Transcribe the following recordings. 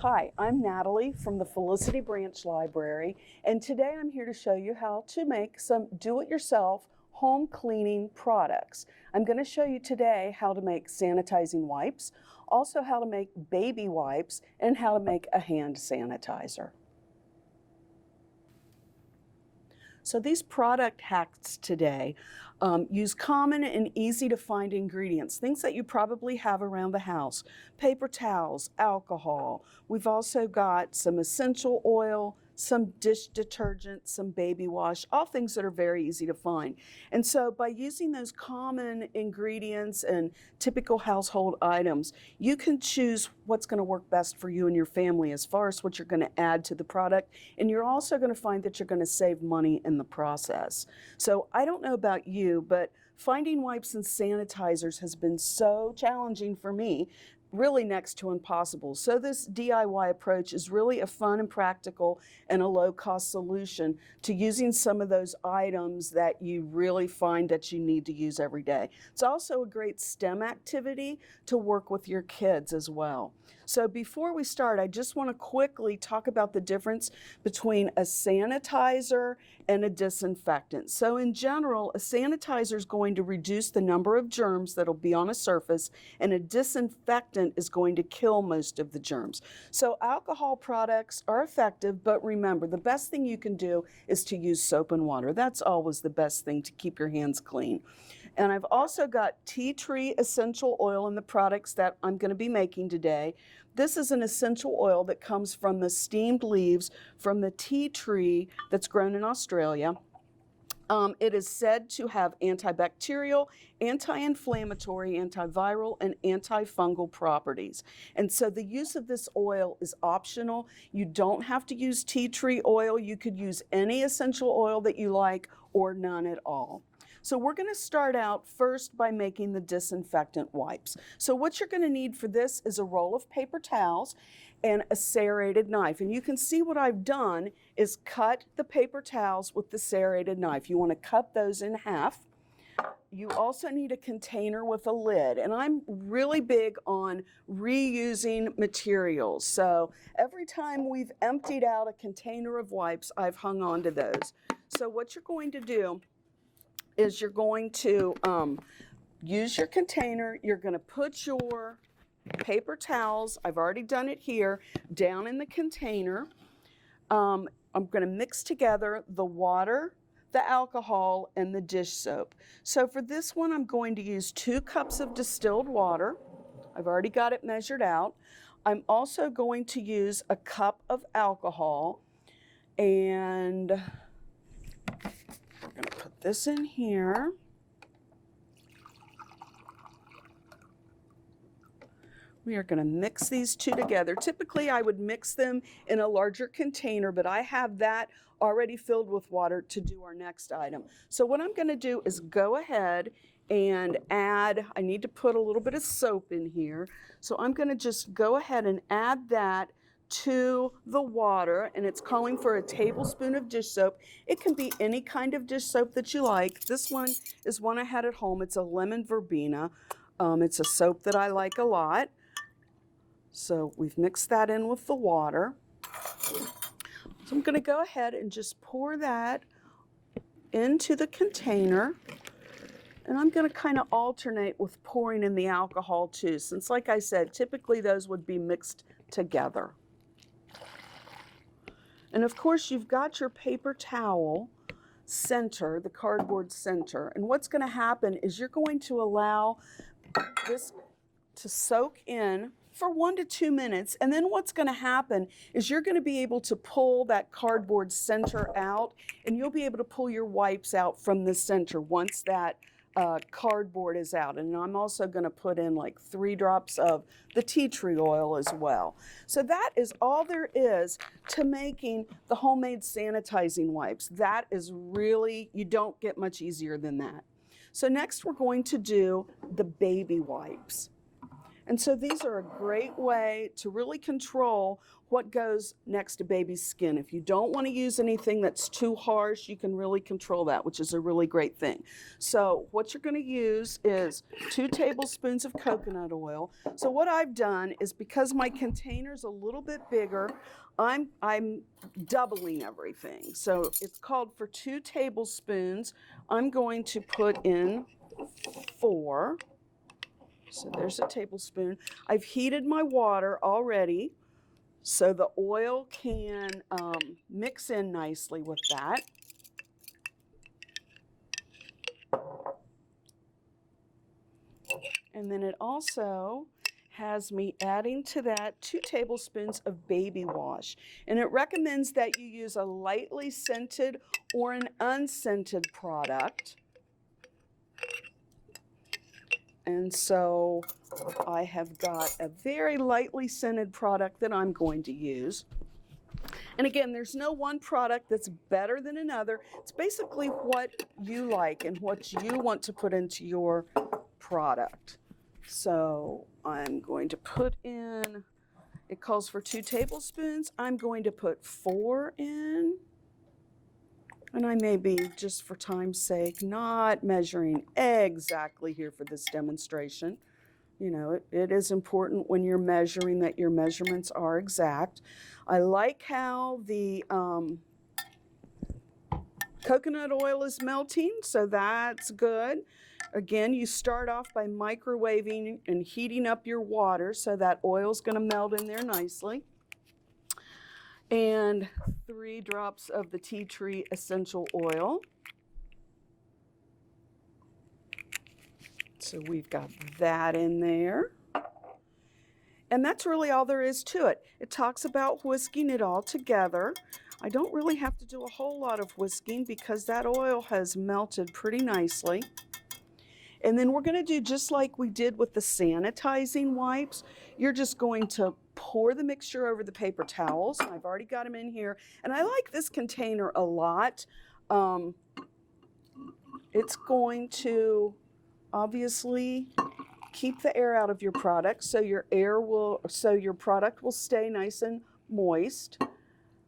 Hi, I'm Natalie from the Felicity Branch Library, and today I'm here to show you how to make some do-it-yourself home cleaning products. I'm going to show you today how to make sanitizing wipes, also how to make baby wipes, and how to make a hand sanitizer. So these product hacks today use common and easy to find ingredients, things that you probably have around the house: paper towels, alcohol. We've also got some essential oil, some dish detergent, some baby wash, all things that are very easy to find. And so by using those common ingredients and typical household items, you can choose what's going to work best for you and your family as far as what you're going to add to the product. And you're also going to find that you're going to save money in the process. So I don't know about you, but finding wipes and sanitizers has been so challenging for me, really next to impossible. So this DIY approach is really a fun and practical and a low-cost solution to using some of those items that you really find that you need to use every day. It's also a great STEM activity to work with your kids as well. So before we start, I just want to quickly talk about the difference between a sanitizer and a disinfectant. So in general, a sanitizer is going to reduce the number of germs that'll be on a surface, and a disinfectant is going to kill most of the germs. So alcohol products are effective, but remember, the best thing you can do is to use soap and water. That's always the best thing to keep your hands clean. And I've also got tea tree essential oil in the products that I'm going to be making today. This is an essential oil that comes from the steamed leaves from the tea tree that's grown in Australia. It is said to have antibacterial, anti-inflammatory, antiviral, and antifungal properties. And so the use of this oil is optional. You don't have to use tea tree oil. You could use any essential oil that you like or none at all. So we're going to start out first by making the disinfectant wipes. So what you're going to need for this is a roll of paper towels and a serrated knife. And you can see what I've done is cut the paper towels with the serrated knife. You want to cut those in half. You also need a container with a lid, and I'm really big on reusing materials. So every time we've emptied out a container of wipes, I've hung on to those. So what you're going to do is you're going to use your container. You're going to put your paper towels, I've already done it here, down in the container. I'm going to mix together the water, the alcohol, and the dish soap. So for this one, I'm going to use 2 cups of distilled water. I've already got it measured out. I'm also going to use a cup of alcohol, and we're going to put this in here. We are going to mix these two together. Typically, I would mix them in a larger container, but I have that already filled with water to do our next item. So what I'm going to do is go ahead and add, I need to put a little bit of soap in here. So I'm going to just go ahead and add that to the water, and it's calling for a tablespoon of dish soap. It can be any kind of dish soap that you like. This one is one I had at home. It's a lemon verbena. It's a soap that I like a lot. So we've mixed that in with the water. So I'm going to go ahead and just pour that into the container. And I'm going to kind of alternate with pouring in the alcohol too, since like I said, typically those would be mixed together. And of course, you've got your paper towel center, the cardboard center. And what's going to happen is you're going to allow this to soak in for 1 to 2 minutes. And then what's going to happen is you're going to be able to pull that cardboard center out, and you'll be able to pull your wipes out from the center once that cardboard is out. And I'm also going to put in like 3 drops of the tea tree oil as well. So that is all there is to making the homemade sanitizing wipes. That is really, you don't get much easier than that. So next we're going to do the baby wipes. And so these are a great way to really control what goes next to baby's skin. If you don't want to use anything that's too harsh, you can really control that, which is a really great thing. So what you're going to use is 2 tablespoons of coconut oil. So what I've done is, because my container's a little bit bigger, I'm doubling everything. So it's called for 2 tablespoons. I'm going to put in 4. So there's a tablespoon. I've heated my water already so the oil can mix in nicely with that. And then it also has me adding to that 2 tablespoons of baby wash. And it recommends that you use a lightly scented or an unscented product. And so I have got a very lightly scented product that I'm going to use. And again, there's no one product that's better than another. It's basically what you like and what you want to put into your product. So I'm going to put in, it calls for 2 tablespoons. I'm going to put 4 in. And I may be, just for time's sake, not measuring exactly here for this demonstration. You know, it is important when you're measuring that your measurements are exact. I like how the coconut oil is melting, so that's good. Again, you start off by microwaving and heating up your water so that oil's going to melt in there nicely. And 3 drops of the tea tree essential oil. So we've got that in there. And that's really all there is to it. It talks about whisking it all together. I don't really have to do a whole lot of whisking because that oil has melted pretty nicely. And then we're going to do just like we did with the sanitizing wipes. You're just going to pour the mixture over the paper towels. I've already got them in here. And I like this container a lot. It's going to obviously keep the air out of your product so your product will stay nice and moist.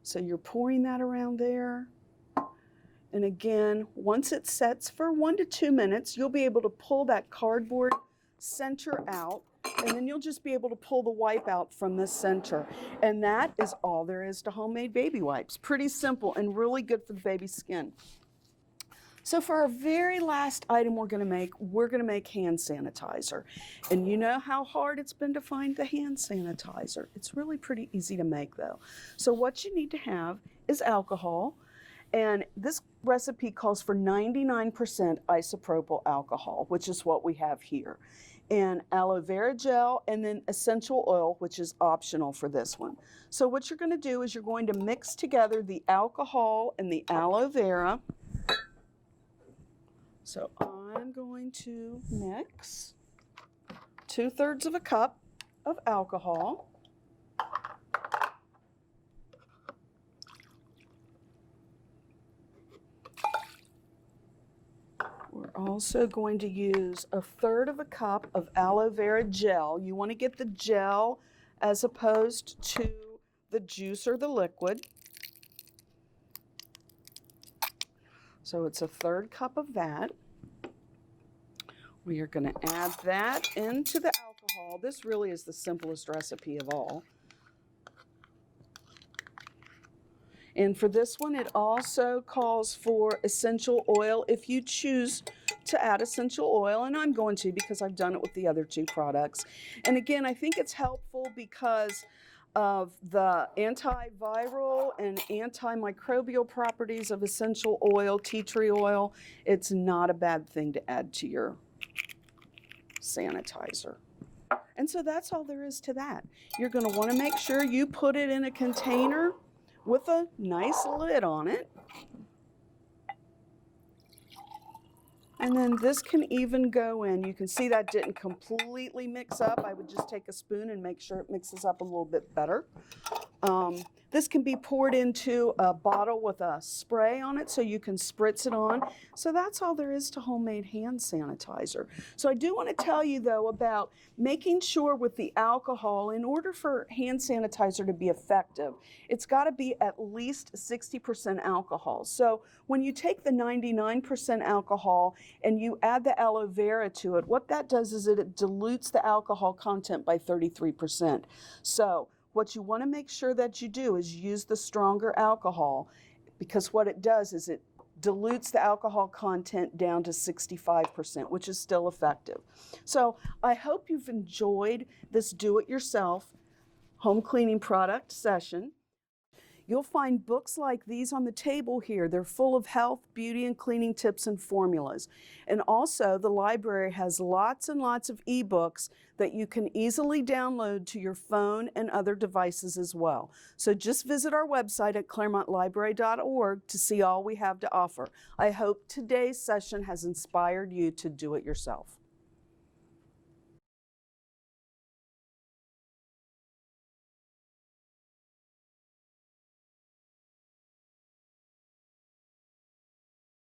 So you're pouring that around there. And again, once it sets for 1 to 2 minutes, you'll be able to pull that cardboard center out, and then you'll just be able to pull the wipe out from the center. And that is all there is to homemade baby wipes. Pretty simple and really good for the baby's skin. So for our very last item we're going to make hand sanitizer. And you know how hard it's been to find the hand sanitizer. It's really pretty easy to make though. So what you need to have is alcohol. And this recipe calls for 99% isopropyl alcohol, which is what we have here. And aloe vera gel, and then essential oil, which is optional for this one. So what you're going to do is you're going to mix together the alcohol and the aloe vera. So I'm going to mix 2/3 of a cup of alcohol. We're also going to use 1/3 of a cup of aloe vera gel. You want to get the gel as opposed to the juice or the liquid. So it's 1/3 cup of that. We are going to add that into the alcohol. This really is the simplest recipe of all. And for this one, it also calls for essential oil if you choose to add essential oil, and I'm going to because I've done it with the other 2 products. And again, I think it's helpful because of the antiviral and antimicrobial properties of essential oil, tea tree oil. It's not a bad thing to add to your sanitizer. And so that's all there is to that. You're going to want to make sure you put it in a container with a nice lid on it. And then this can even go in. You can see that didn't completely mix up. I would just take a spoon and make sure it mixes up a little bit better. This can be poured into a bottle with a spray on it so you can spritz it on. So that's all there is to homemade hand sanitizer. So I do want to tell you though about making sure with the alcohol, in order for hand sanitizer to be effective, it's got to be at least 60% alcohol. So when you take the 99% alcohol and you add the aloe vera to it, what that does is it dilutes the alcohol content by 33%. So what you want to make sure that you do is use the stronger alcohol, because what it does is it dilutes the alcohol content down to 65%, which is still effective. So I hope you've enjoyed this do-it-yourself home cleaning product session. You'll find books like these on the table here. They're full of health, beauty, and cleaning tips and formulas. And also, the library has lots and lots of ebooks that you can easily download to your phone and other devices as well. So just visit our website at clermontlibrary.org to see all we have to offer. I hope today's session has inspired you to do it yourself.